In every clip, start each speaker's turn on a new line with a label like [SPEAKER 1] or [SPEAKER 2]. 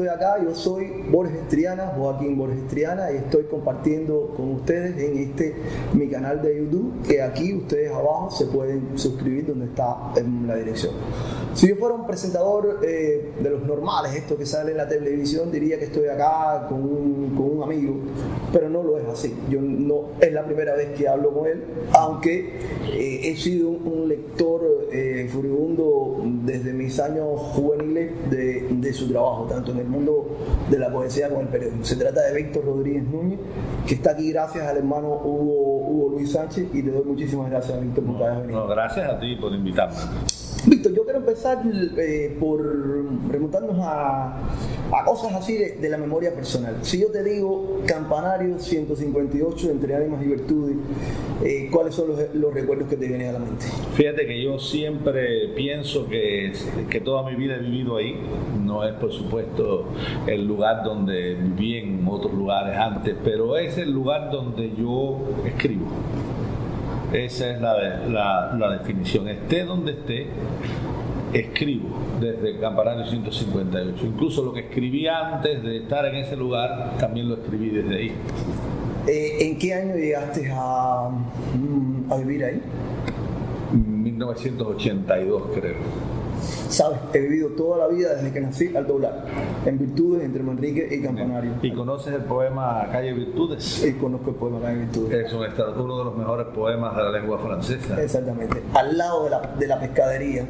[SPEAKER 1] estoy acá, yo soy Borges Triana, Joaquín Borges Triana, y estoy compartiendo con ustedes en mi canal de YouTube, que aquí ustedes abajo se pueden suscribir donde está en la dirección. Si yo fuera un presentador de los normales, esto que sale en la televisión, diría que estoy acá con un amigo, pero no lo es así. Yo no es la primera vez que hablo con él, aunque he sido un lector furibundo desde mis años juveniles de su trabajo, tanto en el mundo de la poesía como en el periodismo. Se trata de Víctor Rodríguez Núñez, que está aquí gracias al hermano Hugo Luis Sánchez, y te doy muchísimas gracias, Víctor, por que hayas venido.
[SPEAKER 2] No, gracias a ti por invitarme.
[SPEAKER 1] Víctor, yo quiero empezar por remontarnos a cosas así de la memoria personal. Si yo te digo Campanario 158, entre ánimas y virtudes, ¿cuáles son los recuerdos que te vienen a la mente?
[SPEAKER 2] Fíjate que yo siempre pienso que toda mi vida he vivido ahí. No es, por supuesto, el lugar donde viví en otros lugares antes, pero es el lugar donde yo escribo. Esa es la definición. Esté donde esté, escribo desde Campanario 158. Incluso lo que escribí antes de estar en ese lugar, también lo escribí desde ahí.
[SPEAKER 1] ¿En qué año llegaste a vivir ahí?
[SPEAKER 2] 1982, creo.
[SPEAKER 1] Sabes, he vivido toda la vida desde que nací al doblar, en Virtudes, entre Manrique y Campanario.
[SPEAKER 2] ¿Y conoces el poema Calle Virtudes?
[SPEAKER 1] Y conozco el poema Calle Virtudes.
[SPEAKER 2] Es uno de los mejores poemas de la lengua francesa.
[SPEAKER 1] Exactamente, al lado de la pescadería.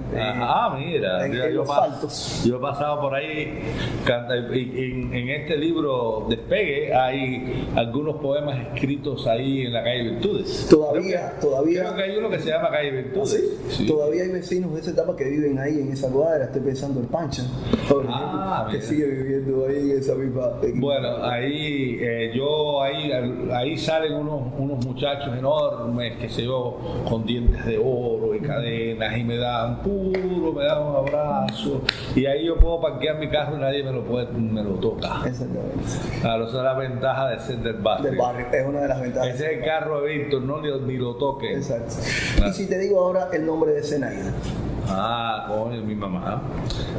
[SPEAKER 2] Mira,
[SPEAKER 1] en los altos.
[SPEAKER 2] Yo he pasado por ahí. En este libro Despegue hay algunos poemas escritos ahí en la Calle Virtudes.
[SPEAKER 1] Todavía.
[SPEAKER 2] Creo que hay uno que se llama Calle Virtudes.
[SPEAKER 1] ¿Ah, sí? Sí. Todavía hay vecinos de esa etapa que viven ahí en esa cuadra. Estoy pensando en Pancha, por ejemplo, que sigue viviendo ahí en esa misma.
[SPEAKER 2] Bueno, ahí salen unos muchachos enormes, que se yo, con dientes de oro y cadenas, y me dan un abrazo, y ahí yo puedo parquear mi carro y nadie me lo toca.
[SPEAKER 1] Exactamente.
[SPEAKER 2] Claro, esa es la ventaja de ser del barrio.
[SPEAKER 1] Del barrio, es una de las ventajas.
[SPEAKER 2] Ese es el carro de Víctor, ni lo toque.
[SPEAKER 1] Exacto. Claro. Y si te digo ahora el nombre de Zenaida.
[SPEAKER 2] Coño, mi mamá.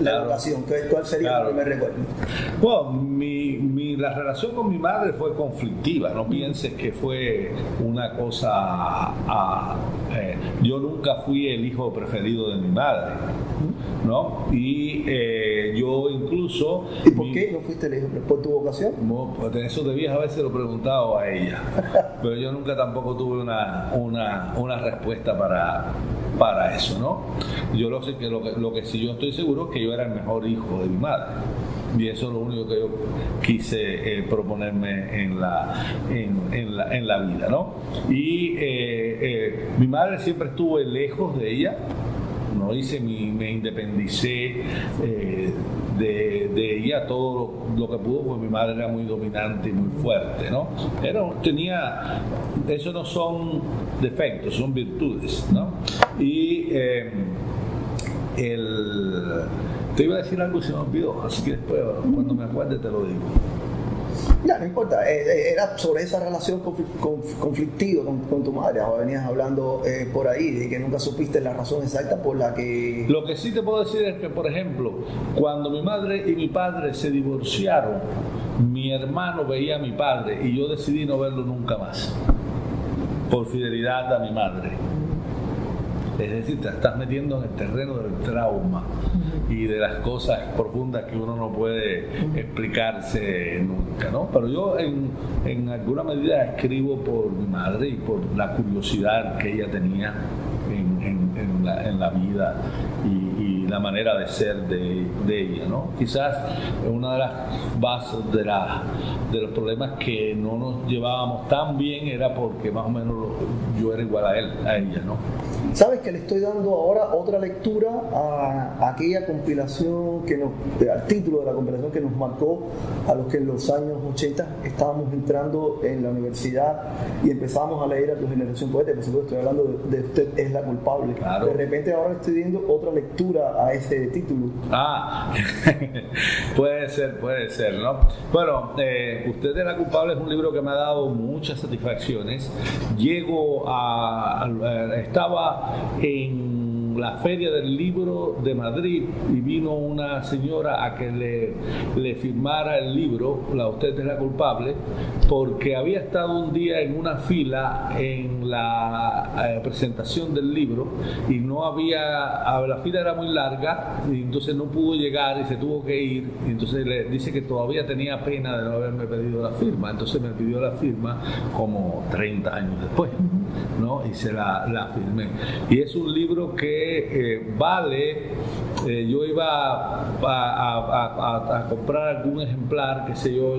[SPEAKER 1] La educación, ¿cuál sería el primer recuerdo?
[SPEAKER 2] Bueno, la relación con mi madre fue conflictiva. No pienses que fue una cosa. Yo nunca fui el hijo preferido de mi madre, ¿no? Y yo incluso.
[SPEAKER 1] ¿Y por qué no fuiste el hijo? ¿Por tu vocación?
[SPEAKER 2] No, pues eso debías habérselo preguntado a ella. Pero yo nunca tampoco tuve una respuesta para eso, ¿no? Yo lo que sí yo estoy seguro es que yo era el mejor hijo de mi madre, y eso es lo único que yo quise proponerme en la vida, ¿no? Y mi madre siempre estuve lejos de ella. No me independicé de ella todo lo que pudo, porque mi madre era muy dominante y muy fuerte, ¿no? Eso no son defectos, son virtudes, ¿no? Y te iba a decir algo y se me olvidó, así que después, cuando me acuerde, te lo digo.
[SPEAKER 1] Ya, no importa, era sobre esa relación conflictiva con tu madre. Ahora venías hablando por ahí de que nunca supiste la razón exacta por la que...
[SPEAKER 2] Lo que sí te puedo decir es que, por ejemplo, cuando mi madre y mi padre se divorciaron, mi hermano veía a mi padre y yo decidí no verlo nunca más, por fidelidad a mi madre. Es decir, te estás metiendo en el terreno del trauma y de las cosas profundas que uno no puede explicarse nunca, ¿no? Pero yo en alguna medida escribo por mi madre y por la curiosidad que ella tenía en la vida y la manera de ser de ella, ¿no? Quizás una de las bases de los problemas que no nos llevábamos tan bien era porque más o menos yo era igual a ella, ¿no?
[SPEAKER 1] ¿Sabes que le estoy dando ahora otra lectura a aquella compilación al título de la compilación que nos marcó a los que en los años 80 estábamos entrando en la universidad y empezamos a leer a tu generación poética? Por supuesto, estoy hablando de Usted es la culpable.
[SPEAKER 2] Claro.
[SPEAKER 1] De repente ahora estoy viendo otra lectura a ese título.
[SPEAKER 2] Puede ser, ¿no? Bueno, Usted es la culpable es un libro que me ha dado muchas satisfacciones. Estaba en en la Feria del Libro de Madrid y vino una señora a que le firmara el libro, Usted es la culpable, porque había estado un día en una fila en la presentación del libro y la fila era muy larga y entonces no pudo llegar y se tuvo que ir, y entonces le dice que todavía tenía pena de no haberme pedido la firma, entonces me pidió la firma como 30 años después, ¿no? Y se la firmé. Y es un libro que vale, yo iba a comprar algún ejemplar, qué sé yo,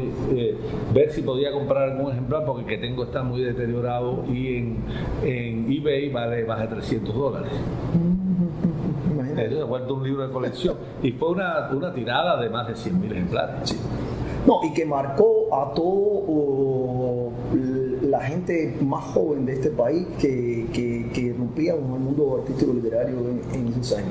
[SPEAKER 2] ver si podía comprar algún ejemplar porque el que tengo está muy deteriorado y en eBay vale más de $300. Eso se vuelve un libro de colección y fue una tirada de más de 100.000 ejemplares.
[SPEAKER 1] Sí. No, y que marcó a todo la gente más joven de este país que rompía con el mundo artístico literario en esos años.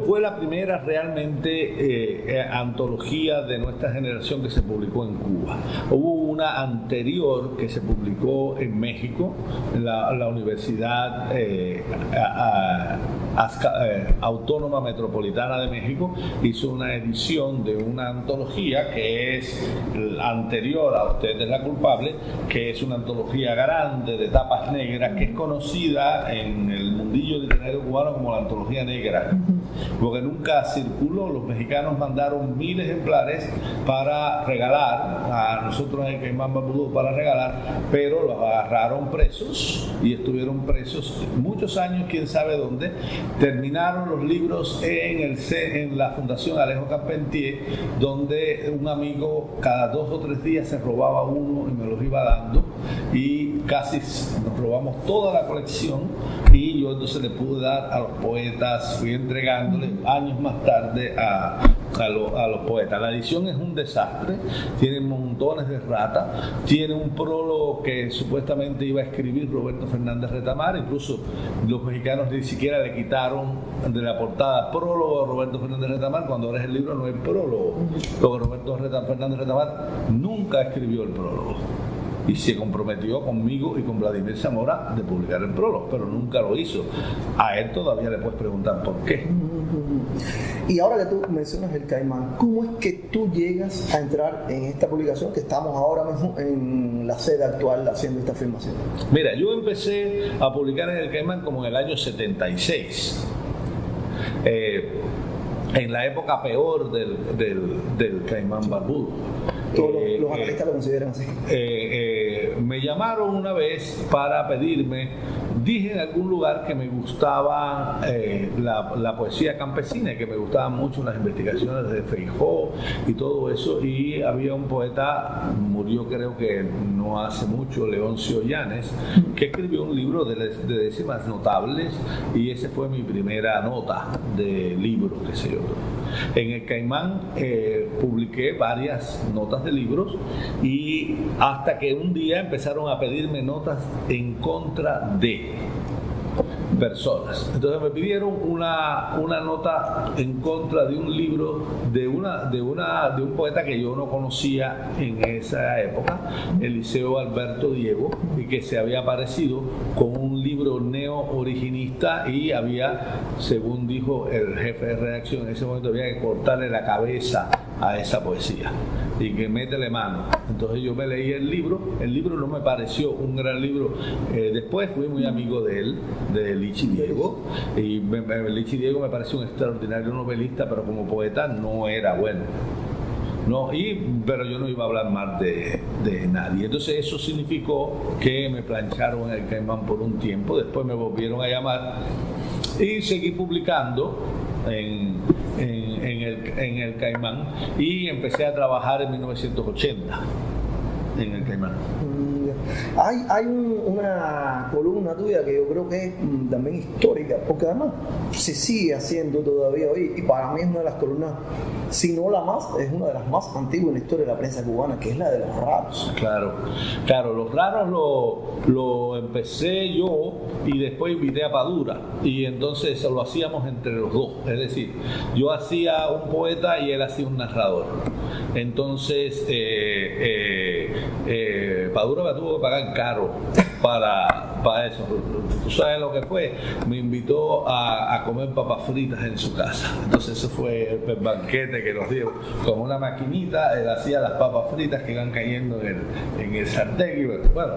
[SPEAKER 2] Fue la primera realmente antología de nuestra generación que se publicó en Cuba. Hubo una anterior que se publicó en México, en la Universidad Autónoma Metropolitana de México, hizo una edición de una antología que es anterior a Usted es la culpable, que es una antología grande de tapas negras que es conocida en el mundillo literario cubano como la antología negra, porque nunca circuló. Los mexicanos mandaron 1.000 ejemplares para regalar, a nosotros en el Caimán Barbudo para regalar, pero los agarraron presos y estuvieron presos muchos años, quién sabe dónde. Terminaron los libros en la Fundación Alejo Carpentier, donde un amigo cada 2 o 3 días se robaba uno y me los iba dando, y casi nos robamos toda la colección, y yo entonces le pude dar a los poetas, fui entregándole años más tarde a los poetas. La edición es un desastre, tiene montones de rata, tiene un prólogo que supuestamente iba a escribir Roberto Fernández Retamar, incluso los mexicanos ni siquiera le quitaron de la portada prólogo a Roberto Fernández Retamar, cuando ahora es el libro no es prólogo, porque Roberto Fernández Retamar nunca escribió el prólogo y se comprometió conmigo y con Vladimir Zamora de publicar el prólogo, pero nunca lo hizo. A él todavía le puedes preguntar por qué.
[SPEAKER 1] Y ahora que tú mencionas el Caimán, ¿cómo es que tú llegas a entrar en esta publicación que estamos ahora mismo en la sede actual haciendo esta filmación?
[SPEAKER 2] Mira, yo empecé a publicar en el Caimán como en el año 76. En la época peor del Caimán Barbudo.
[SPEAKER 1] Todos los analistas lo consideran así.
[SPEAKER 2] Me llamaron una vez para pedirme, dije en algún lugar que me gustaba la poesía campesina y que me gustaban mucho las investigaciones de Feijó y todo eso, y había un poeta, murió creo que no hace mucho, Leoncio Llanes, que escribió un libro de décimas notables, y esa fue mi primera nota de libro, qué sé yo. En el Caimán publiqué varias notas de libros, y hasta que un día empezaron a pedirme notas en contra de personas. Entonces me pidieron una nota en contra de un libro de un poeta que yo no conocía en esa época, Eliseo Alberto Diego, y que se había aparecido con un libro neo-originista, y había, según dijo el jefe de redacción en ese momento, había que cortarle la cabeza a esa poesía y que métele mano. Entonces yo me leí el libro no me pareció un gran libro. Después fui muy amigo de él, de Lichi Diego, y Lichi Diego me pareció un extraordinario novelista, pero como poeta no era bueno. No, pero yo no iba a hablar más de nadie. Entonces eso significó que me plancharon en el Caimán por un tiempo, después me volvieron a llamar y seguí publicando en el Caimán, y empecé a trabajar en 1980 en el Caimán.
[SPEAKER 1] Hay una columna tuya que yo creo que es también histórica, porque además se sigue haciendo todavía hoy, y para mí es una de las columnas, si no la más, es una de las más antiguas en la historia de la prensa cubana, que es la de los raros.
[SPEAKER 2] Claro, los raros lo empecé yo y después invité a Padura, y entonces lo hacíamos entre los dos, es decir, yo hacía un poeta y él hacía un narrador. Entonces Padura me tuvo que pagar caro para eso. ¿Tú sabes lo que fue? Me invitó a comer papas fritas en su casa. Entonces eso fue el banquete que nos dio. Con una maquinita, él hacía las papas fritas que iban cayendo en el sartén. Y bueno,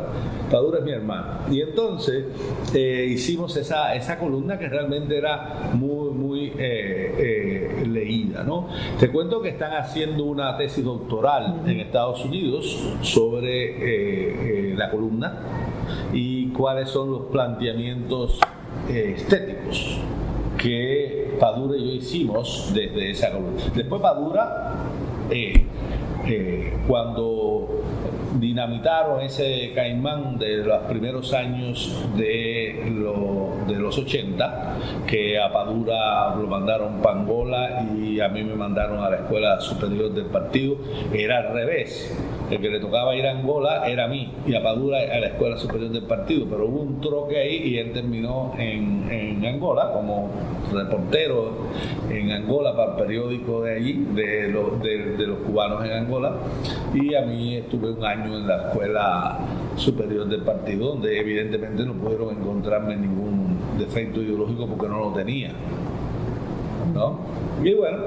[SPEAKER 2] Padura es mi hermano. Y entonces hicimos esa columna que realmente era muy leída, ¿no? Te cuento que están haciendo una tesis doctoral en Estados Unidos sobre la columna y cuáles son los planteamientos estéticos que Padura y yo hicimos desde esa columna. Después Padura, cuando dinamitaron ese Caimán de los primeros años de los 80, que a Padura lo mandaron para Angola y a mí me mandaron a la Escuela Superior del Partido, era al revés. El que le tocaba ir a Angola era a mí y a Padura a la Escuela Superior del Partido, pero hubo un troque ahí y él terminó en Angola como reportero en Angola para el periódico de allí, de los cubanos en Angola, y a mí estuve un año en la Escuela Superior del Partido, donde evidentemente no pudieron encontrarme ningún defecto ideológico porque no lo tenía, ¿no? Y bueno,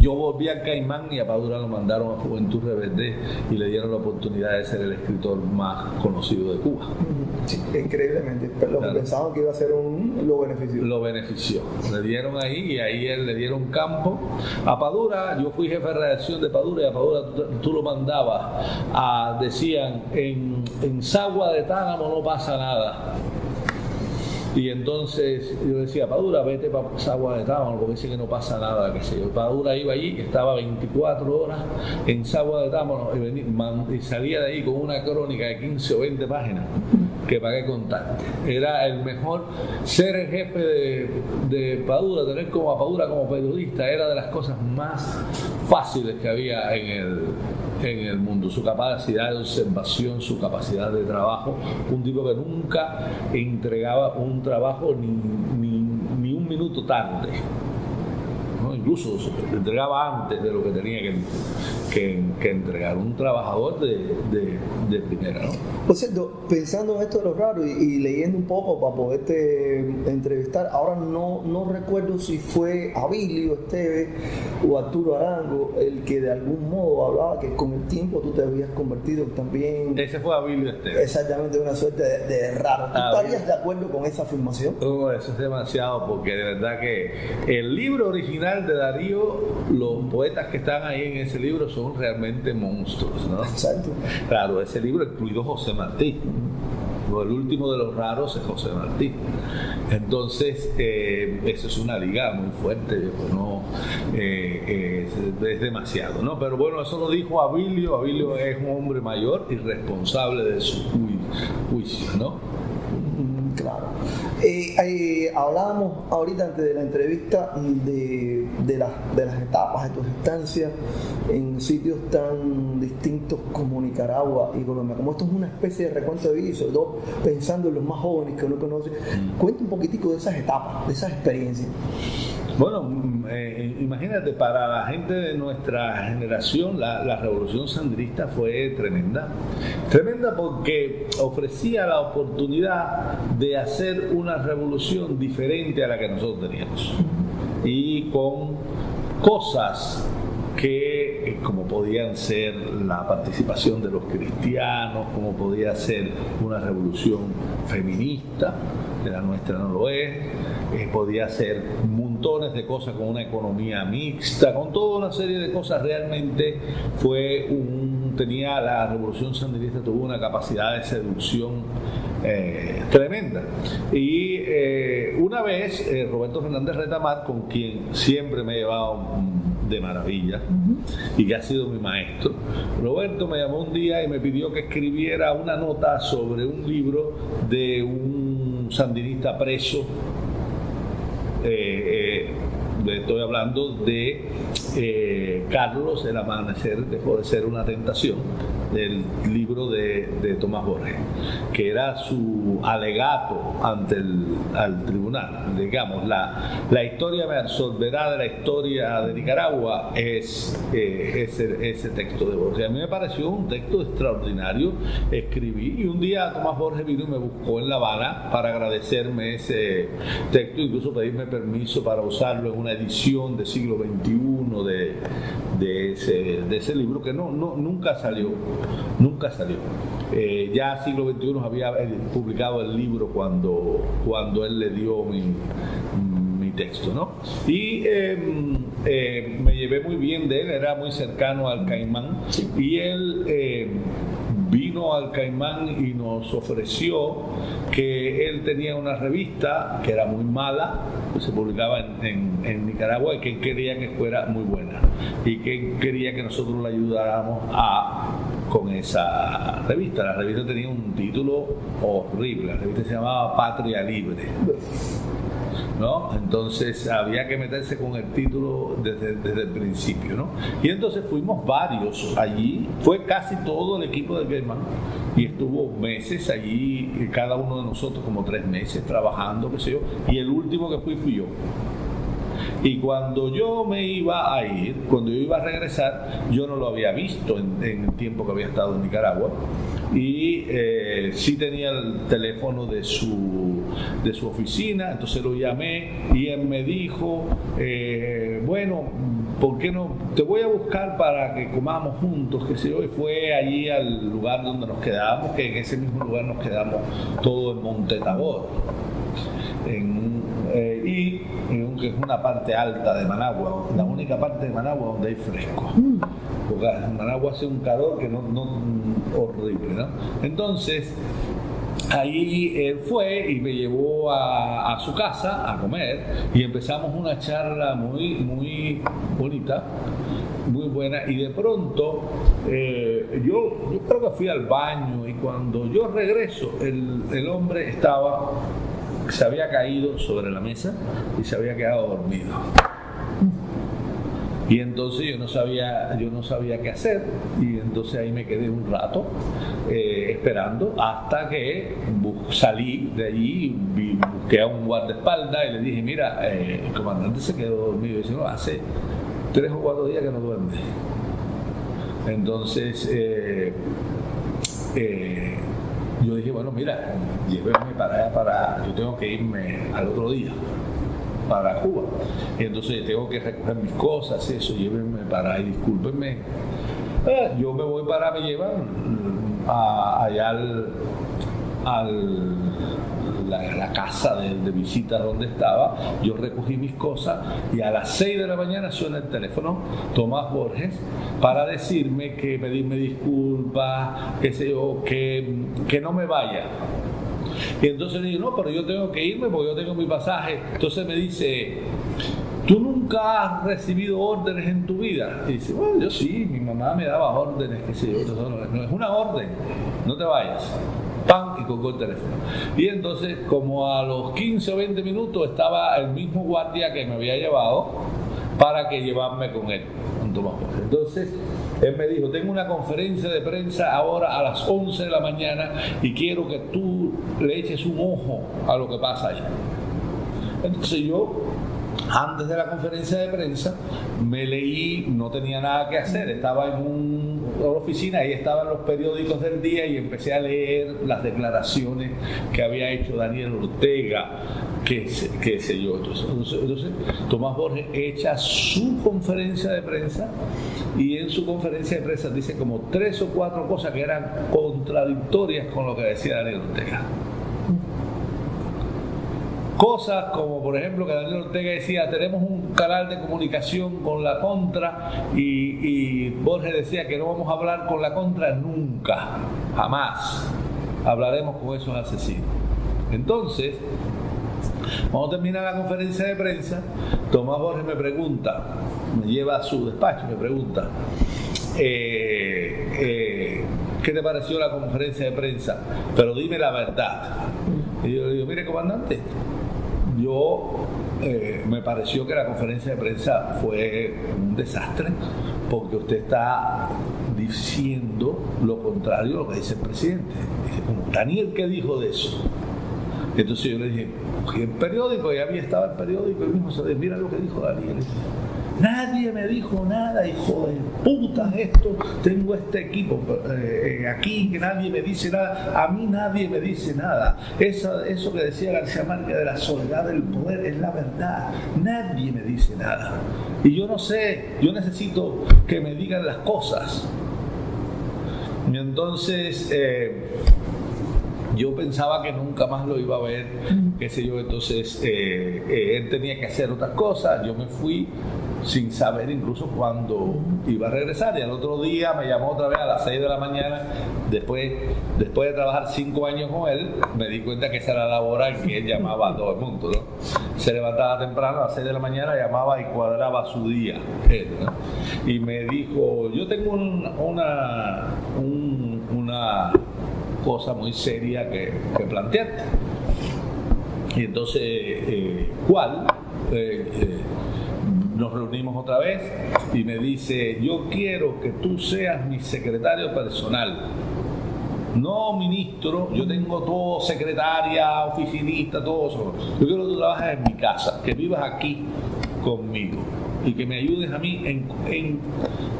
[SPEAKER 2] yo volví a Caimán y a Padura lo mandaron a Juventud Rebelde y le dieron la oportunidad de ser el escritor más conocido de Cuba.
[SPEAKER 1] Sí, increíblemente. Pero claro, pensaban que iba a ser lo benefició.
[SPEAKER 2] Lo benefició. Le dieron ahí y ahí él le dieron campo. A Padura, yo fui jefe de redacción de Padura y a Padura tú lo mandabas decían, en Sagua de Tánamo no pasa nada. Y entonces yo decía, Padura, vete para Sagua de Tánamo, porque dice que no pasa nada, qué sé yo. Padura iba allí, estaba 24 horas en Sagua de Tánamo y salía de ahí con una crónica de 15 o 20 páginas que para qué contarte. Era el mejor, ser el jefe de Padura, tener como a Padura como periodista, era de las cosas más fáciles que había en el mundo. Su capacidad de observación, su capacidad de trabajo, un tipo que nunca entregaba un trabajo ni un minuto tarde, ¿no? Incluso entregaba antes de lo que tenía que entregar, un trabajador de primera, ¿no?
[SPEAKER 1] Por cierto, pensando en esto de los raros y leyendo un poco para poderte entrevistar, ahora no recuerdo si fue Abilio Esteves o Arturo Arango el que de algún modo hablaba que con el tiempo tú te habías convertido también...
[SPEAKER 2] Ese fue Abilio Esteves.
[SPEAKER 1] Exactamente, una suerte de raro. ¿Tú estarías de acuerdo con esa afirmación?
[SPEAKER 2] No, eso es demasiado, porque de verdad que el libro original de Darío, los poetas que están ahí en ese libro son realmente monstruos, ¿no?
[SPEAKER 1] Exacto.
[SPEAKER 2] Claro, ese libro incluido José Martí. El último de los raros es José Martí. Entonces, eso es una liga muy fuerte, ¿no? Es demasiado, ¿no? Pero bueno, eso lo dijo Abilio. Abilio es un hombre mayor y responsable de su juicio, ¿no?
[SPEAKER 1] Claro. Hablábamos ahorita antes de la entrevista de las etapas de tus estancias en sitios tan distintos como Nicaragua y Colombia. Como esto es una especie de recuento de vida y sobre todo pensando en los más jóvenes que uno conoce, cuenta un poquitico de esas etapas, de esas experiencias.
[SPEAKER 2] Bueno, imagínate, para la gente de nuestra generación la revolución sandinista fue tremenda porque ofrecía la oportunidad de hacer una revolución diferente a la que nosotros teníamos y con cosas que como podían ser la participación de los cristianos, como podía ser una revolución feminista, de la nuestra no lo es, podía ser montones de cosas con una economía mixta, con toda una serie de cosas. Realmente tenía la revolución sandinista, tuvo una capacidad de seducción tremenda. Y una vez Roberto Fernández Retamar, con quien siempre me he llevado de maravilla y que ha sido mi maestro, Roberto me llamó un día y me pidió que escribiera una nota sobre un libro de un sandinista preso Estoy hablando de Carlos, el amanecer dejó de ser una tentación, del libro de Tomás Borges, que era su alegato ante al tribunal. Digamos, la historia me absolverá de la historia de Nicaragua es ese texto de Borges. A mí me pareció un texto extraordinario. Escribí y un día Tomás Borges vino y me buscó en La Habana para agradecerme ese texto, incluso pedirme permiso para usarlo en una edición de siglo XXI de ese libro, que nunca salió. Ya siglo XXI había publicado el libro cuando él le dio mi texto, ¿no? Y me llevé muy bien de él, era muy cercano al Caimán, y él vino al Caimán y nos ofreció que él tenía una revista que era muy mala, que se publicaba en Nicaragua, y que él quería que fuera muy buena y que quería que nosotros le ayudáramos con esa revista. La revista tenía un título horrible, la revista se llamaba Patria Libre, ¿no? Entonces había que meterse con el título desde el principio, ¿no? Y entonces fuimos varios allí, fue casi todo el equipo del Caimán, y estuvo meses allí, cada uno de nosotros como 3 meses trabajando, qué sé yo, y el último que fui yo. Y cuando yo me iba a ir, cuando yo iba a regresar, yo no lo había visto en el tiempo que había estado en Nicaragua, y sí tenía el teléfono de su oficina. Entonces lo llamé y él me dijo, bueno, ¿por qué no? Te voy a buscar para que comamos juntos, qué sé yo. Y fue allí al lugar donde nos quedábamos, que en ese mismo lugar nos quedamos todo en Monte Tabor, que es una parte alta de Managua, la única parte de Managua donde hay fresco, porque en Managua hace un calor que no horrible, ¿no? Entonces ahí él fue y me llevó a su casa a comer, y empezamos una charla muy, muy bonita, muy buena, y de pronto yo creo que fui al baño, y cuando yo regreso el hombre se había caído sobre la mesa y se había quedado dormido. Y entonces yo no sabía qué hacer, y entonces ahí me quedé un rato esperando hasta que salí de allí, busqué a un guardaespaldas y le dije, mira, el comandante se quedó dormido. Y dice, no, hace 3 o 4 días que no duerme. Entonces yo dije, bueno, mira, llévenme para allá, yo tengo que irme al otro día para Cuba, y entonces tengo que recoger mis cosas, eso, llévenme para ahí, discúlpenme. Yo me llevan allá la casa de visita donde estaba. Yo recogí mis cosas y a las 6 de la mañana suena el teléfono Tomás Borges para decirme que pedirme disculpas, qué sé yo, que no me vaya. Y entonces le digo, no, pero yo tengo que irme porque yo tengo mi pasaje. Entonces me dice, ¿tú nunca has recibido órdenes en tu vida? Y dice, bueno, yo sí, mi mamá me daba órdenes, qué sé yo. Entonces, no es una orden, no te vayas. ¡Pam! Y colgó el teléfono. Y entonces, como a los 15 o 20 minutos, estaba el mismo guardia que me había llevado para que llevarme con él, con Tomás Borges. Entonces, él me dijo, tengo una conferencia de prensa ahora a las 11 de la mañana y quiero que tú le eches un ojo a lo que pasa allá. Entonces yo, antes de la conferencia de prensa, me leí, no tenía nada que hacer, estaba en una oficina y estaban los periódicos del día, y empecé a leer las declaraciones que había hecho Daniel Ortega, qué sé yo. Entonces Tomás Borges echa su conferencia de prensa, y en su conferencia de prensa dice como 3 o 4 cosas que eran contradictorias con lo que decía Daniel Ortega. Cosas como, por ejemplo, que Daniel Ortega decía, tenemos un canal de comunicación con la Contra, y Borges decía que no vamos a hablar con la Contra nunca, jamás hablaremos con esos asesinos. Entonces, cuando termina la conferencia de prensa, Tomás Borges me pregunta, me lleva a su despacho y me pregunta, ¿qué te pareció la conferencia de prensa? Pero dime la verdad. Y yo le digo, mire, comandante, yo me pareció que la conferencia de prensa fue un desastre, porque usted está diciendo lo contrario a lo que dice el presidente. Dice, como Daniel, ¿qué dijo de eso? Entonces yo le dije, cogí el periódico, y había estado el periódico, y mismo se dice, mira lo que dijo Daniel. Nadie me dijo nada, hijo de puta, esto, tengo este equipo aquí, que nadie me dice nada, a mí nadie me dice nada. Eso que decía García Márquez de la soledad del poder es la verdad, nadie me dice nada. Y yo no sé, yo necesito que me digan las cosas. Y entonces yo pensaba que nunca más lo iba a ver, qué sé yo. Entonces él tenía que hacer otras cosas, yo me fui sin saber incluso cuándo iba a regresar, y al otro día me llamó otra vez a las 6 de la mañana, después de trabajar 5 años con él, me di cuenta que esa era la hora en que él llamaba a todo el mundo, ¿no? Se levantaba temprano, a las 6 de la mañana llamaba y cuadraba su día, él, ¿no? Y me dijo, yo tengo una cosa muy seria que plantearte. Y entonces, ¿cuál? Nos reunimos otra vez y me dice, yo quiero que tú seas mi secretario personal, no ministro. Yo tengo todo, secretaria, oficinista, todo eso. Yo quiero que tú trabajes en mi casa, que vivas aquí conmigo y que me ayudes a mí en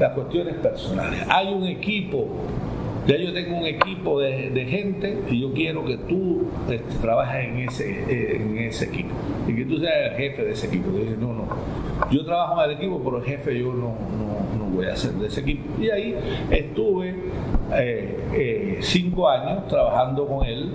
[SPEAKER 2] las cuestiones personales. Hay un equipo, ya yo tengo un equipo de gente, y yo quiero que tú trabajes en ese equipo y que tú seas el jefe de ese equipo. Y dije, no, yo trabajo en el equipo, pero el jefe yo no voy a ser de ese equipo. Y ahí estuve 5 años trabajando con él,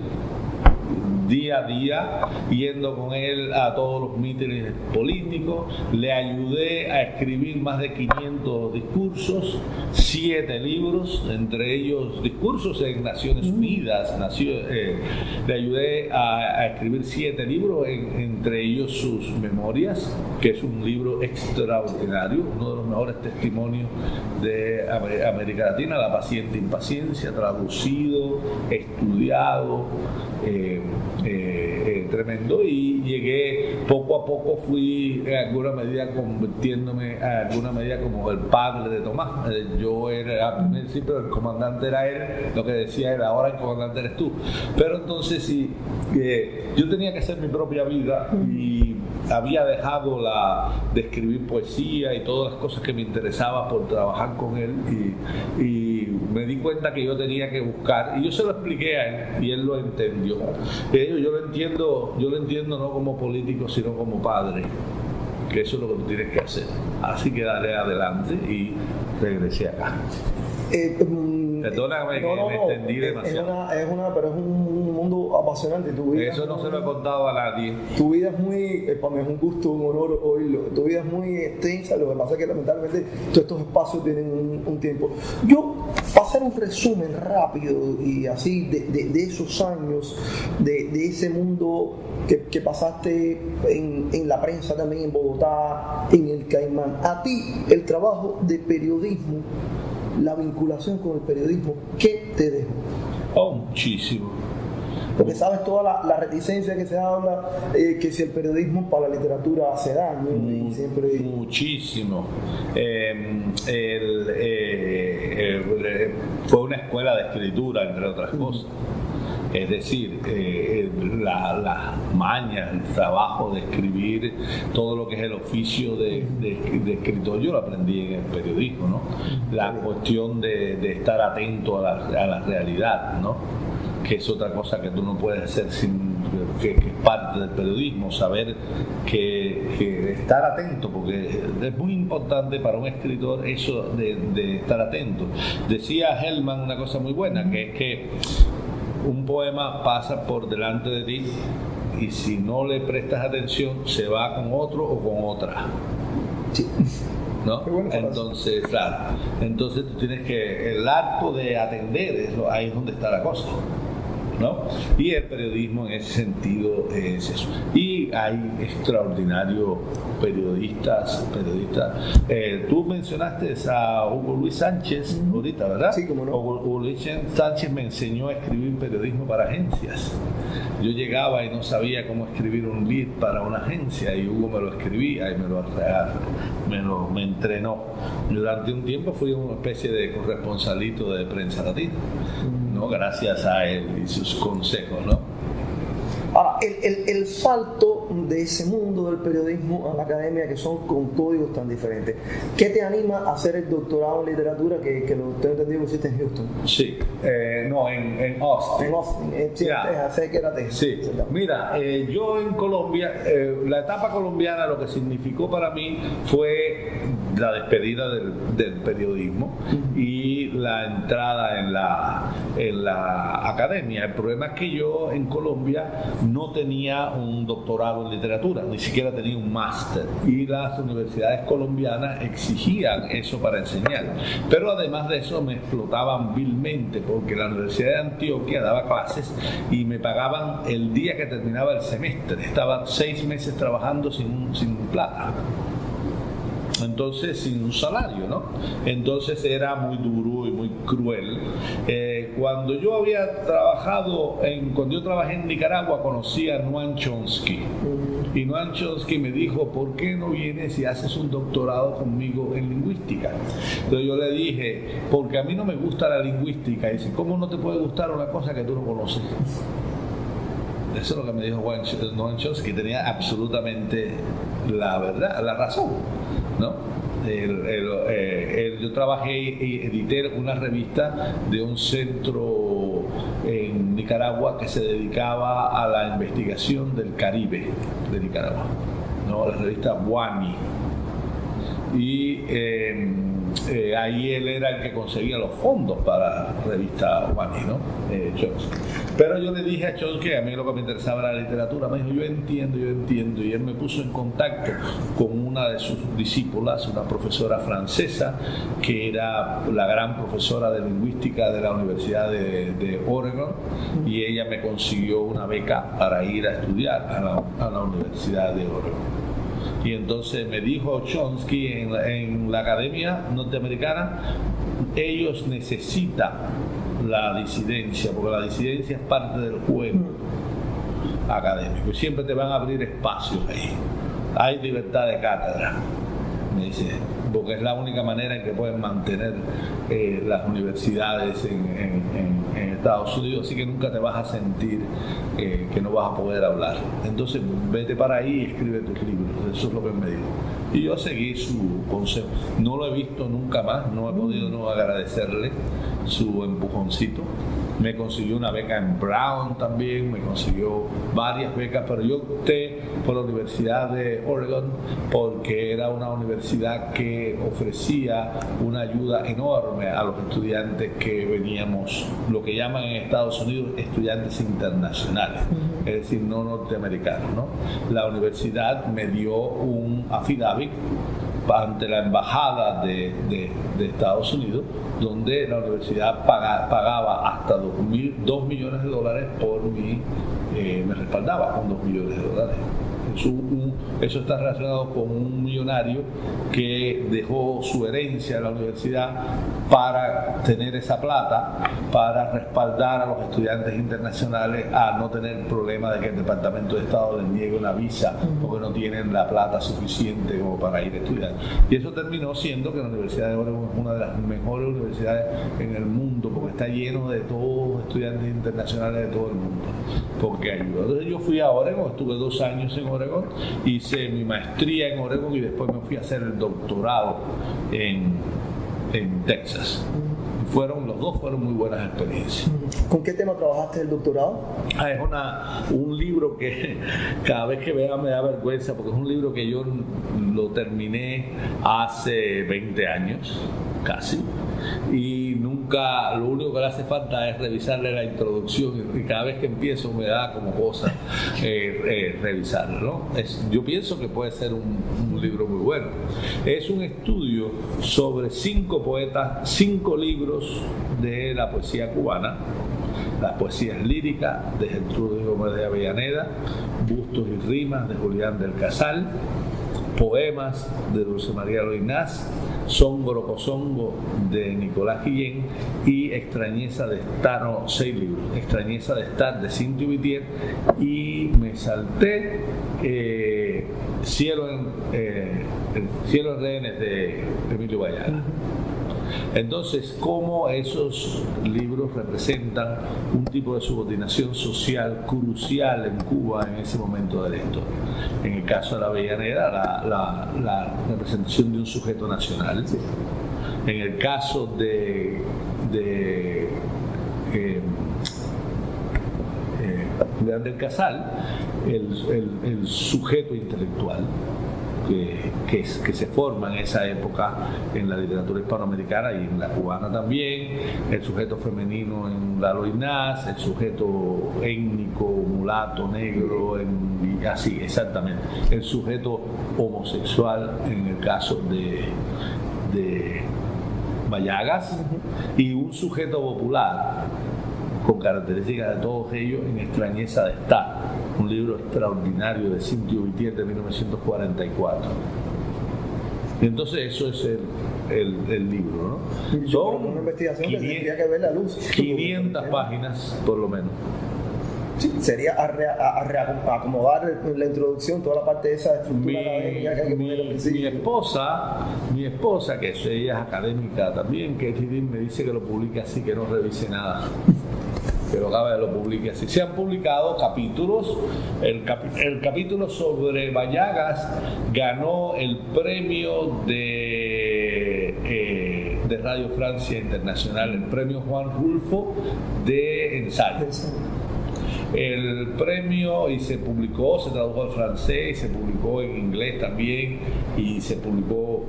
[SPEAKER 2] día a día, yendo con él a todos los mítines políticos. Le ayudé a escribir más de 500 discursos, 7 libros, entre ellos discursos en Naciones Unidas. Le ayudé a escribir 7 libros, entre ellos sus memorias, que es un libro extraordinario, uno de los mejores testimonios de América Latina, La paciente impaciencia, traducido, estudiado, tremendo. Y llegué, poco a poco fui en alguna medida convirtiéndome como el padre de Tomás. Yo era al principio, el comandante era él, lo que decía él, ahora el comandante eres tú. Pero entonces sí, yo tenía que hacer mi propia vida, y había dejado de escribir poesía y todas las cosas que me interesaba por trabajar con él, y me di cuenta que yo tenía que buscar, y yo se lo expliqué a él y él lo entendió. Yo lo entiendo no como político, sino como padre, que eso es lo que tú tienes que hacer. Así que daré adelante y regresé acá. Perdóname que me extendí demasiado.
[SPEAKER 1] Pero es un mundo apasionante. Tu vida
[SPEAKER 2] eso no se lo he contado a nadie.
[SPEAKER 1] Tu vida es muy, para mí es un gusto, un honor oírlo. Tu vida es muy extensa, lo que pasa es que lamentablemente todos estos espacios tienen un tiempo. Yo, para hacer un resumen rápido y así de esos años, de ese mundo que pasaste en la prensa también en Bogotá, en el Caimán, a ti el trabajo de periodismo, la vinculación con el periodismo, ¿qué te dejó?
[SPEAKER 2] Muchísimo.
[SPEAKER 1] Porque sabes toda la reticencia que se habla, que si el periodismo para la literatura hace daño. Y siempre... Muchísimo.
[SPEAKER 2] Fue una escuela de escritura, entre otras cosas. Es decir, las mañas, el trabajo de escribir, todo lo que es el oficio de escritor, yo lo aprendí en el periodismo, ¿no? La cuestión de estar atento a la realidad, ¿no? Que es otra cosa que tú no puedes hacer que es parte del periodismo, saber que estar atento, porque es muy importante para un escritor eso de estar atento. Decía Hellman una cosa muy buena, que es que un poema pasa por delante de ti, y si no le prestas atención se va con otro o con otra.
[SPEAKER 1] Sí.
[SPEAKER 2] ¿No? Entonces, claro, entonces tú tienes que, el acto de atender, ahí es donde está la cosa. ¿no? Y el periodismo en ese sentido es eso. Y hay extraordinarios periodistas. Tú mencionaste a Hugo Luis Sánchez ahorita, ¿verdad?
[SPEAKER 1] Sí, cómo no.
[SPEAKER 2] Hugo Luis Sánchez me enseñó a escribir periodismo para agencias. Yo llegaba y no sabía cómo escribir un lead para una agencia y Hugo me lo escribía y me entrenó. Durante un tiempo fui una especie de corresponsalito de Prensa Latina, ¿no? Gracias a él y sus consejos, ¿no?
[SPEAKER 1] Ahora, el salto de ese mundo del periodismo a la academia, que son con códigos tan diferentes, ¿qué te anima a hacer el doctorado en literatura que lo tengo entendido que hiciste en Houston?
[SPEAKER 2] Sí, no, en Austin.
[SPEAKER 1] En Austin, sí,
[SPEAKER 2] Yeah.
[SPEAKER 1] sé que era Texas.
[SPEAKER 2] Sí, mira, yo en Colombia, la etapa colombiana lo que significó para mí fue la despedida del periodismo y la entrada en la academia. El problema es que yo en Colombia no tenía un doctorado en literatura, ni siquiera tenía un máster, y las universidades colombianas exigían eso para enseñar, pero además de eso me explotaban vilmente porque la Universidad de Antioquia daba clases y me pagaban el día que terminaba el semestre. Estaba 6 meses trabajando sin plata, entonces sin un salario, ¿no? Entonces era muy duro y muy cruel. Cuando yo trabajé en Nicaragua, conocí a Noam Chomsky, y Noam Chomsky me dijo: ¿por qué no vienes y haces un doctorado conmigo en lingüística? Entonces yo le dije: porque a mí no me gusta la lingüística. Y dice: ¿cómo no te puede gustar una cosa que tú no conoces? Eso es lo que me dijo Noam Chomsky. Tenía absolutamente la verdad, la razón, ¿no? Yo trabajé y edité una revista de un centro en Nicaragua que se dedicaba a la investigación del Caribe de Nicaragua, ¿no? La revista WANI. Y ahí él era el que conseguía los fondos para la revista WANI, ¿no? Chomsky. Pero yo le dije a Chomsky que a mí lo que me interesaba era la literatura. Me dijo: yo entiendo, y él me puso en contacto con una de sus discípulas, una profesora francesa que era la gran profesora de lingüística de la Universidad de Oregon, y ella me consiguió una beca para ir a estudiar a la Universidad de Oregon. Y entonces me dijo Chomsky en la academia norteamericana: ellos necesitan la disidencia, porque la disidencia es parte del juego académico y siempre te van a abrir espacios ahí. Hay libertad de cátedra, me dice, porque es la única manera en que pueden mantener las universidades en Estados Unidos, así que nunca te vas a sentir que no vas a poder hablar. Entonces vete para ahí y escribe tus libros. Eso es lo que me dijo. Y yo seguí su consejo. No lo he visto nunca más, no he podido no agradecerle su empujoncito. Me consiguió una beca en Brown también, me consiguió varias becas, pero yo opté por la Universidad de Oregon porque era una universidad que ofrecía una ayuda enorme a los estudiantes que veníamos, lo que llaman en Estados Unidos estudiantes internacionales, es decir, no norteamericanos, ¿no? La universidad me dio un affidavit ante la embajada de Estados Unidos, donde la universidad pagaba hasta $2 millones por mí, me respaldaba con $2 millones. Eso está relacionado con un millonario que dejó su herencia a la universidad para tener esa plata, para respaldar a los estudiantes internacionales a no tener problema de que el Departamento de Estado les niegue una visa porque no tienen la plata suficiente como para ir a estudiar. Y eso terminó siendo que la Universidad de Oregon es una de las mejores universidades en el mundo, porque está lleno de todos estudiantes internacionales de todo el mundo, porque ayuda. Entonces yo fui a Oregon, estuve 2 años en Oregon, hice mi maestría en Oregon y después me fui a hacer el doctorado en Texas. Los dos fueron muy buenas experiencias.
[SPEAKER 1] ¿Con qué tema trabajaste el doctorado?
[SPEAKER 2] Es un libro que cada vez que vea me da vergüenza, porque es un libro que yo lo terminé hace 20 años, casi, y nunca, lo único que le hace falta es revisarle la introducción, y cada vez que empiezo me da como cosa revisarlo, ¿no? Yo pienso que puede ser un libro muy bueno. Es un estudio sobre 5 poetas, 5 libros de la poesía cubana, las poesías líricas de Gertrudis Gómez de Avellaneda, bustos y rimas de Julián del Casal, poemas de Dulce María Loynaz, Songo Rocosongo de Nicolás Guillén y Extrañeza de estar, 6 libros, Extrañeza de estar de Cintio Vitier, y me salté Cielo en rehenes de Emilio Vallaga. Entonces, cómo esos libros representan un tipo de subordinación social crucial en Cuba en ese momento de la historia. En el caso de la Avellaneda, la representación de un sujeto nacional. En el caso de Julián del Casal, el sujeto intelectual que se forma en esa época en la literatura hispanoamericana y en la cubana también, el sujeto femenino en la Loynaz, el sujeto étnico, mulato, negro, así exactamente, el sujeto homosexual en el caso de Vallagas, y un sujeto popular con características de todos ellos en Extrañeza de estar, un libro extraordinario de Cintio Vitier de 1944. Y entonces eso es el libro, ¿no?
[SPEAKER 1] Son una investigación que tendría que ver la luz.
[SPEAKER 2] 500 páginas por lo menos.
[SPEAKER 1] Sí, sería acomodar la introducción, toda la parte de esa estructura académica que hay que poner al principio.
[SPEAKER 2] Mi esposa, que ella es académica también, que me dice que lo publique así, que no revise nada. Que lo acabe de lo publique así. Se han publicado capítulos. El capítulo sobre Vallagas ganó el premio de Radio Francia Internacional, el premio Juan Rulfo de ensayo. El premio, y se publicó, se tradujo al francés, se publicó en inglés también, y se publicó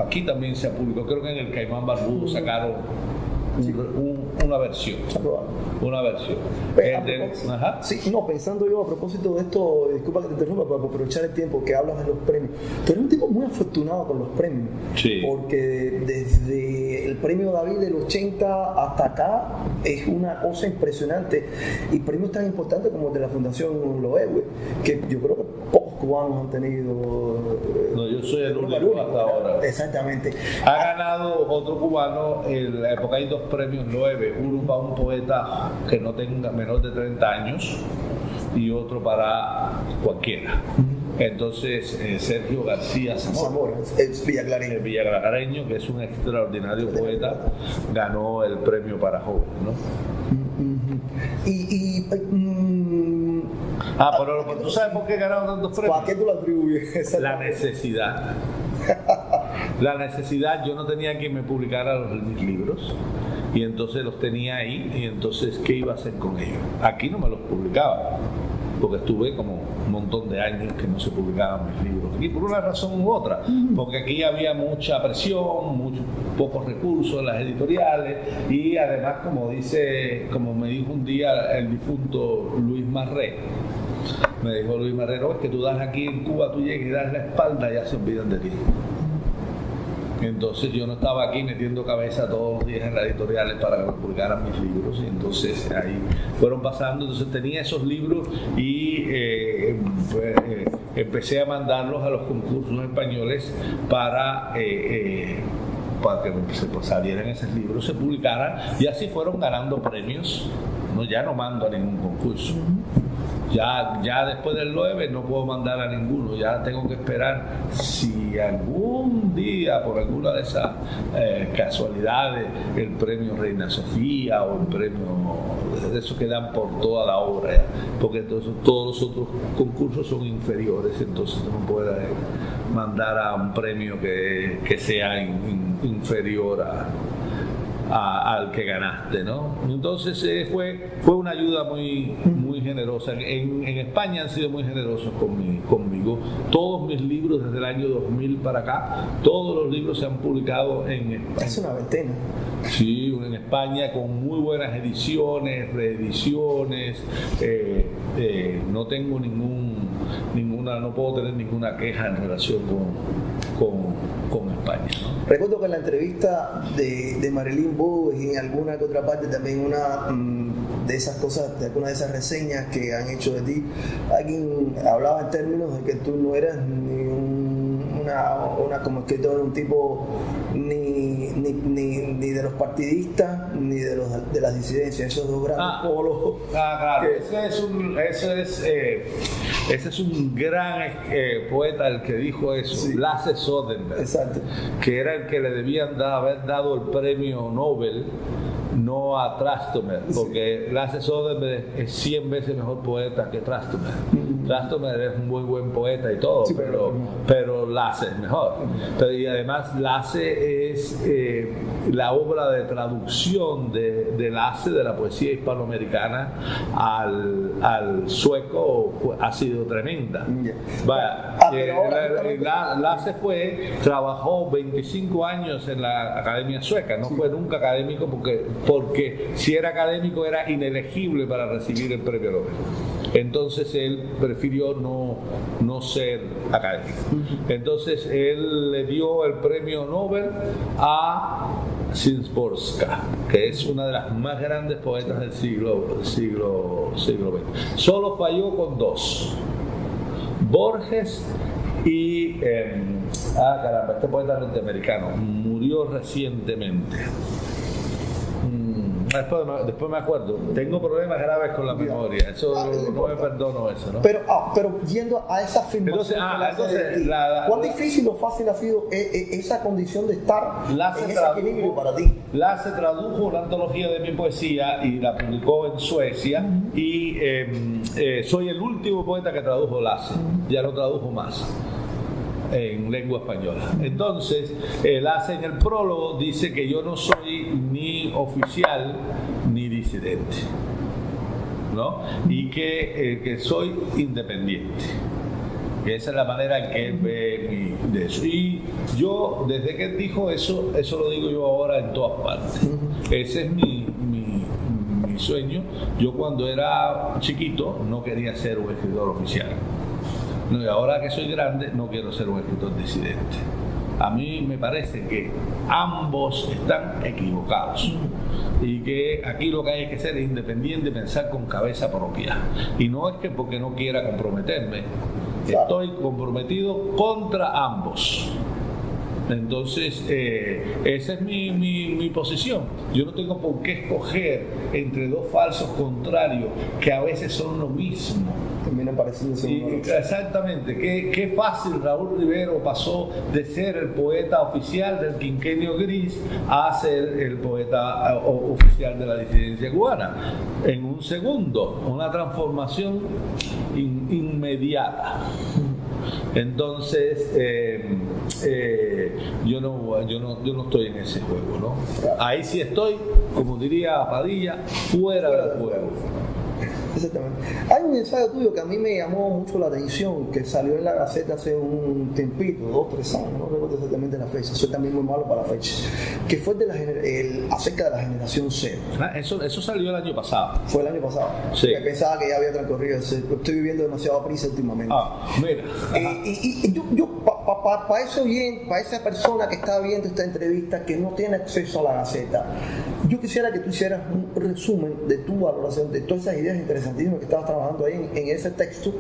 [SPEAKER 2] aquí también se publicó, creo que en el Caimán Barbudo sacaron una versión.
[SPEAKER 1] Pensando yo a propósito de esto, disculpa que te interrumpa, para aprovechar el tiempo que hablas de los premios. Tú eres un tipo muy afortunado con los premios, porque desde el premio David del 80 hasta acá es una cosa impresionante, y premios tan importantes como el de la Fundación Loewe, que yo creo que pocos cubanos han tenido.
[SPEAKER 2] No, yo soy el único hasta ahora.
[SPEAKER 1] Exactamente.
[SPEAKER 2] Ha ganado otro cubano en la época, hay 2 premios Loewe, uno para un poeta que no tenga menor de 30 años y otro para cualquiera. Entonces Sergio García Zamora,
[SPEAKER 1] el
[SPEAKER 2] villaclareño, que es un extraordinario poeta, ganó el premio para jóvenes, ¿no? Pero ¿tú sabes por qué ganaron tantos premios?
[SPEAKER 1] ¿Para qué tú lo atribuyes?
[SPEAKER 2] La necesidad. La necesidad, yo no tenía quien me publicara mis libros, y entonces los tenía ahí, y entonces ¿qué iba a hacer con ellos? Aquí no me los publicaba, porque estuve como un montón de años que no se publicaban mis libros aquí, por una razón u otra, porque aquí había mucha presión, pocos recursos en las editoriales, y además, como me dijo un día el difunto Luis Marré, me dijo Luis Marré, no, es que tú das aquí en Cuba, tú llegas y das la espalda y ya se olvidan de ti. Entonces yo no estaba aquí metiendo cabeza todos los días en las editoriales para que me publicaran mis libros, y entonces ahí fueron pasando. Entonces tenía esos libros y empecé a mandarlos a los concursos españoles para que salieran esos libros, se publicaran, y así fueron ganando premios. Ya no mando a ningún concurso. Ya después del 9 no puedo mandar a ninguno, ya tengo que esperar si algún día, por alguna de esas casualidades, el premio Reina Sofía o el premio de esos que dan por toda la obra, porque entonces todos los otros concursos son inferiores, entonces no puedo mandar a un premio que sea inferior al que ganaste, ¿no? Entonces fue una ayuda muy generosa. En España han sido muy generosos conmigo. Todos mis libros desde el año 2000 para acá, todos los libros se han publicado en España.
[SPEAKER 1] Es una veintena.
[SPEAKER 2] Sí, en España, con muy buenas ediciones, reediciones. No tengo no puedo tener ninguna queja en relación con España. acompaña, ¿no?
[SPEAKER 1] Recuerdo que en la entrevista de Marilyn Bogue y en alguna que otra parte también una de esas cosas, de alguna de esas reseñas que han hecho de ti, alguien hablaba en términos de que tú no eras ni una como escritor, un tipo ni de los partidistas ni de las disidencias, esos dos grandes polos.
[SPEAKER 2] Claro, ese es un gran poeta el que dijo eso, sí. Lasse Soderbergh.
[SPEAKER 1] Exacto.
[SPEAKER 2] Que era el que le debían haber dado el premio Nobel, no a Trastomer, porque Lasse Soderbergh es 100 veces mejor poeta que Trastomer. Trastomer es un muy buen poeta y todo, sí, pero Lasse es mejor. Y además Lasse es la obra de traducción de Lasse de la poesía hispanoamericana al sueco ha sido tremenda. Vaya, Lasse trabajó 25 años en la Academia Sueca, no fue nunca académico porque si era académico era inelegible para recibir el premio Nobel. Entonces él prefirió no ser académico. Entonces él le dio el premio Nobel a Szymborska, que es una de las más grandes poetas del siglo XX. Solo falló con dos: Borges y caramba, este poeta norteamericano murió recientemente. Después me acuerdo. Tengo problemas graves con la memoria. Eso no me perdono eso, ¿no?
[SPEAKER 1] Pero yendo a esa afirmación, ¿cuán difícil o fácil ha sido esa condición de estar en ese equilibrio para ti?
[SPEAKER 2] Lasse tradujo una antología de mi poesía y la publicó en Suecia. Y soy el último poeta que tradujo Lasse. Ya no tradujo más en lengua española. Entonces, Lasse en el prólogo dice que yo no soy ni oficial ni disidente, ¿no? Y que soy independiente. Que esa es la manera en que él ve de eso. Y yo, desde que él dijo eso lo digo yo ahora en todas partes. Ese es mi sueño. Yo cuando era chiquito no quería ser un escritor oficial. No, y ahora que soy grande no quiero ser un escritor disidente. A mí me parece que ambos están equivocados y que aquí lo que hay que ser es independiente y pensar con cabeza propia. Y no es que porque no quiera comprometerme, estoy comprometido contra ambos. Entonces, esa es mi posición. Yo no tengo por qué escoger entre dos falsos contrarios que a veces son lo mismo.
[SPEAKER 1] Terminan pareciendo
[SPEAKER 2] exactamente. Qué fácil Raúl Rivero pasó de ser el poeta oficial del quinquenio gris a ser el poeta oficial de la disidencia cubana. En un segundo, una transformación inmediata. Entonces, yo no estoy en ese juego, ¿no? Ahí sí estoy, como diría Padilla, fuera del juego.
[SPEAKER 1] Exactamente. Hay un ensayo tuyo que a mí me llamó mucho la atención, que salió en la Gaceta hace un tiempito, 2-3 años, no recuerdo exactamente la fecha, soy también muy malo para la fecha, que fue acerca de la generación C.
[SPEAKER 2] Eso salió el año pasado.
[SPEAKER 1] ¿Fue el año pasado?
[SPEAKER 2] Sí.
[SPEAKER 1] Pensaba que ya había transcurrido, estoy viviendo demasiado prisa últimamente.
[SPEAKER 2] Mira.
[SPEAKER 1] Y yo para ese oyente, para esa persona que está viendo esta entrevista que no tiene acceso a la Gaceta, yo quisiera que tú hicieras un resumen de tu valoración de todas esas ideas interesantísimas que estabas trabajando ahí en ese texto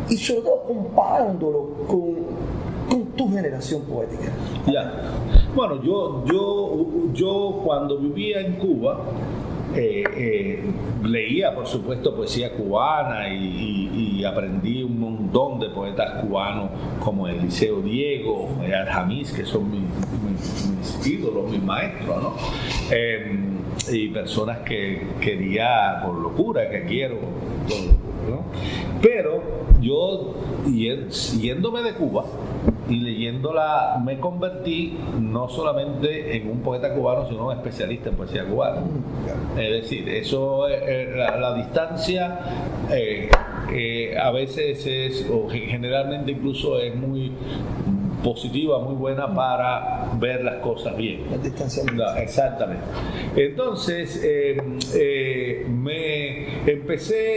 [SPEAKER 1] y sobre todo comparándolo con tu generación poética.
[SPEAKER 2] Ya. Bueno, yo cuando vivía en Cuba leía, por supuesto, poesía cubana y aprendí un montón de poetas cubanos como Eliseo Diego, Al-Jamiz, que son mis ídolos, mis maestros, ¿no? Y personas que quería por locura, que quiero, ¿no? Pero yo, yéndome de Cuba y leyéndola, me convertí no solamente en un poeta cubano, sino un especialista en poesía cubana. Es decir, eso, la distancia a veces es, o generalmente incluso es muy positiva, muy buena para ver las cosas bien.
[SPEAKER 1] El distanciamiento.
[SPEAKER 2] No, exactamente. Entonces,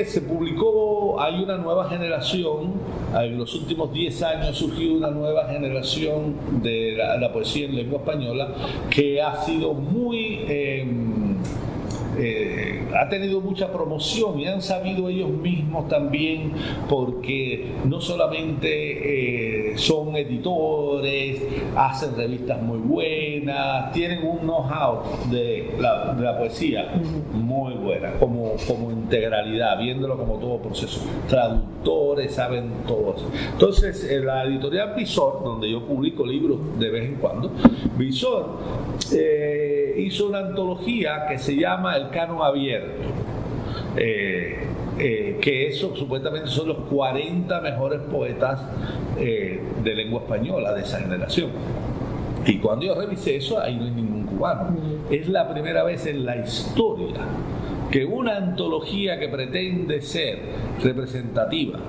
[SPEAKER 2] se publicó, hay una nueva generación, en los últimos 10 años ha surgido una nueva generación de la poesía en lengua española que ha sido muy... ha tenido mucha promoción y han sabido ellos mismos también, porque no solamente son editores, hacen revistas muy buenas, tienen un know-how de la poesía muy buena, como integralidad, viéndolo como todo proceso. Traductores, saben todo eso. Entonces, la editorial Visor, donde yo publico libros de vez en cuando, Visor hizo una antología que se llama El Canon Abierto, que eso supuestamente son los 40 mejores poetas de lengua española de esa generación. Y cuando yo revisé eso, ahí no hay ningún cubano. Es la primera vez en la historia que una antología que pretende ser representativa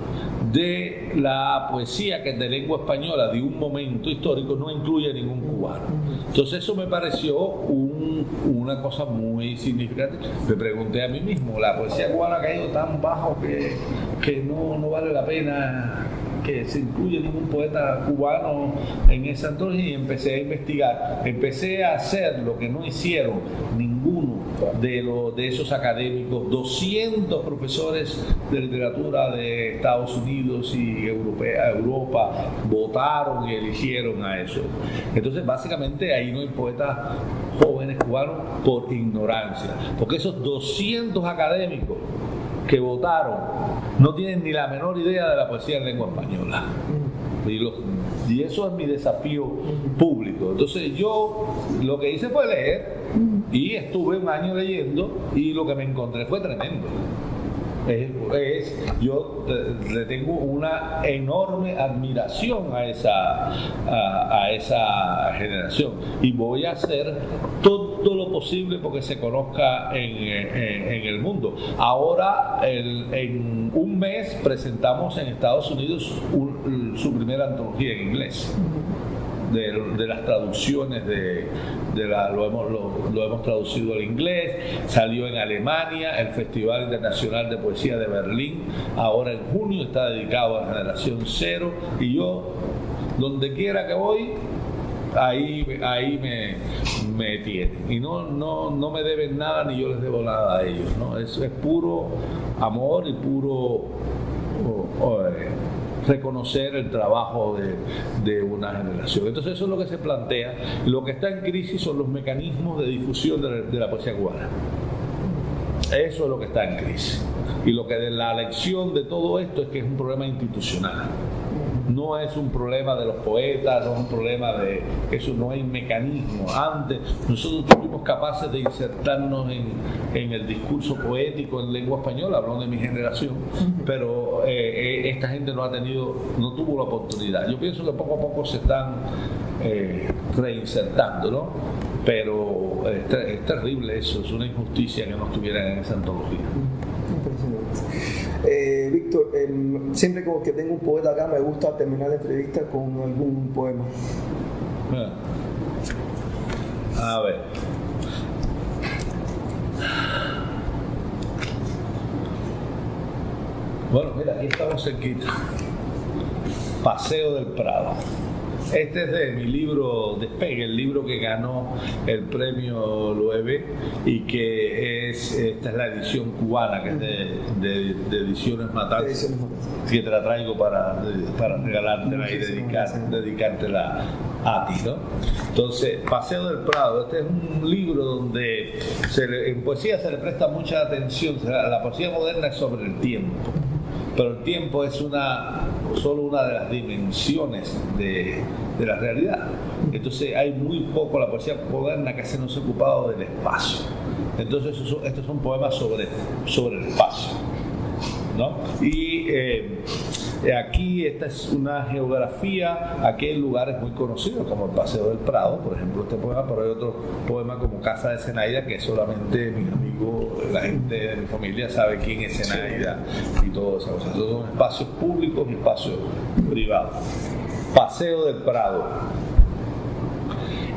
[SPEAKER 2] de la poesía que es de lengua española de un momento histórico no incluye a ningún cubano. Entonces eso me pareció una cosa muy significativa. Me pregunté a mí mismo, la poesía cubana ha caído tan bajo que no vale la pena que se incluya ningún poeta cubano en esa antología, y empecé a investigar, empecé a hacer lo que no hicieron ninguno de esos académicos. 200 profesores de literatura de Estados Unidos y Europa votaron y eligieron a eso. Entonces básicamente ahí no hay poetas jóvenes cubanos por ignorancia, porque esos 200 académicos que votaron no tienen ni la menor idea de la poesía en lengua española. Y eso es mi desafío público. Entonces yo lo que hice fue leer, y estuve un año leyendo, y lo que me encontré fue tremendo. Yo le tengo una enorme admiración a esa generación, y voy a hacer todo lo posible porque se conozca en el mundo. Ahora, en un mes, presentamos en Estados Unidos su primera antología en inglés. De las traducciones lo hemos traducido al inglés, salió en Alemania, el Festival Internacional de Poesía de Berlín, ahora en junio está dedicado a la generación cero, y yo, donde quiera que voy, ahí me tienen, y no me deben nada ni yo les debo nada a ellos, ¿no? Es puro amor y puro reconocer el trabajo de una generación. Entonces eso es lo que se plantea. Lo que está en crisis son los mecanismos de difusión de la poesía cubana. Eso es lo que está en crisis. Y lo que de la lección de todo esto es que es un problema institucional. No es un problema de los poetas, no es un problema de eso, no hay mecanismo. Antes nosotros fuimos capaces de insertarnos en el discurso poético en lengua española, hablando de mi generación, pero esta gente no tuvo la oportunidad. Yo pienso que poco a poco se están reinsertando, ¿no? Pero es terrible eso, es una injusticia que no estuvieran en esa antología.
[SPEAKER 1] Impresionante. Víctor, siempre como que tengo un poeta acá, me gusta terminar la entrevista con algún poema.
[SPEAKER 2] A ver. Bueno, mira, aquí estamos cerquita. Paseo del Prado. Este es de mi libro Despegue, el libro que ganó el premio Loewe, y que esta es la edición cubana, que es de Ediciones Matanzas, que te la traigo para regalártela y dedicártela a ti, ¿no? Entonces, Paseo del Prado, este es un libro donde en poesía se le presta mucha atención. La poesía moderna es sobre el tiempo, pero el tiempo es solo una de las dimensiones de la realidad. Entonces hay muy poco la poesía moderna que se nos ha ocupado del espacio. Entonces estos son poemas sobre el espacio, ¿no? Y aquí esta es una geografía. Aquí hay lugares muy conocidos como el Paseo del Prado, por ejemplo, este poema, pero hay otro poema como Casa de Zenaida, que solamente mis amigos, la gente de mi familia sabe quién es Zenaida y todo eso. Entonces son espacios públicos y espacios privados. Paseo del Prado.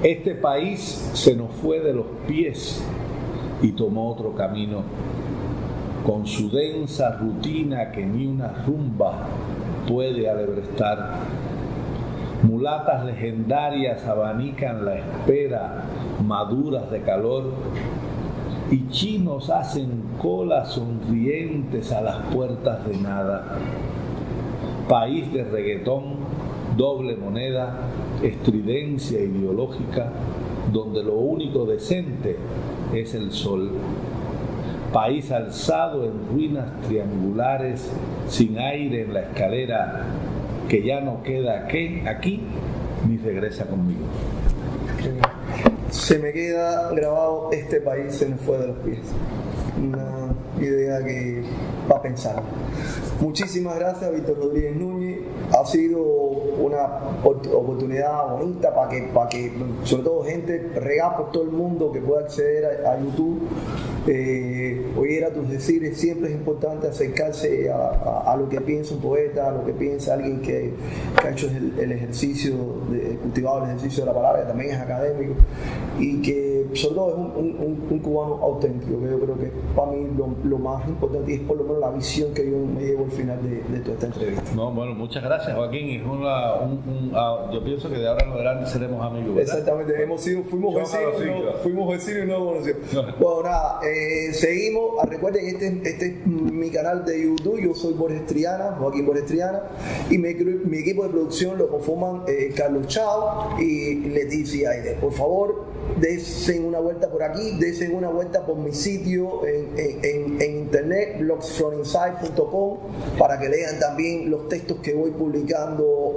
[SPEAKER 2] Este país se nos fue de los pies y tomó otro camino, con su densa rutina que ni una rumba puede alebrestar. Mulatas legendarias abanican la espera, maduras de calor, y chinos hacen colas sonrientes a las puertas de nada. País de reggaetón, doble moneda, estridencia ideológica, donde lo único decente es el sol. País alzado en ruinas triangulares, sin aire en la escalera, que ya no queda aquí ni regresa conmigo.
[SPEAKER 1] Se me queda grabado: este país se nos fue de los pies. Una idea que va a pensar. Muchísimas gracias, Víctor Rodríguez Núñez. Ha sido una oportunidad bonita para que sobre todo gente regada por todo el mundo que pueda acceder a YouTube, oyera tus decires. Siempre es importante acercarse a lo que piensa un poeta, a lo que piensa alguien que ha hecho el ejercicio, cultivado el ejercicio de la palabra, que también es académico, y que sobre todo es un cubano auténtico, que yo creo que para mí lo más importante, y es por lo menos la visión que yo me llevo al final de toda esta entrevista.
[SPEAKER 2] No, bueno, muchas gracias, Joaquín. Es yo pienso que de ahora en adelante seremos amigos, ¿verdad?
[SPEAKER 1] Exactamente, fuimos vecinos y no conocidos. Bueno, nada, seguimos. Recuerden, este es mi canal de YouTube. Yo soy Borges Triana, Joaquín Borges Triana, y mi equipo de producción lo conforman Carlos Chao y Leticia Aire. Por favor, dense una vuelta por aquí, dense una vuelta por mi sitio en internet, blogsfrominside.com, para que lean también los textos que voy publicando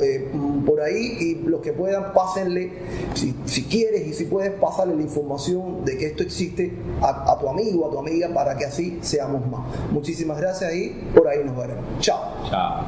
[SPEAKER 1] por ahí, y los que puedan, pásenle, si quieres y si puedes, pasarle la información de que esto existe a tu amigo, a tu amiga, para que así seamos más. Muchísimas gracias y por ahí nos veremos. Chao.
[SPEAKER 2] Chao.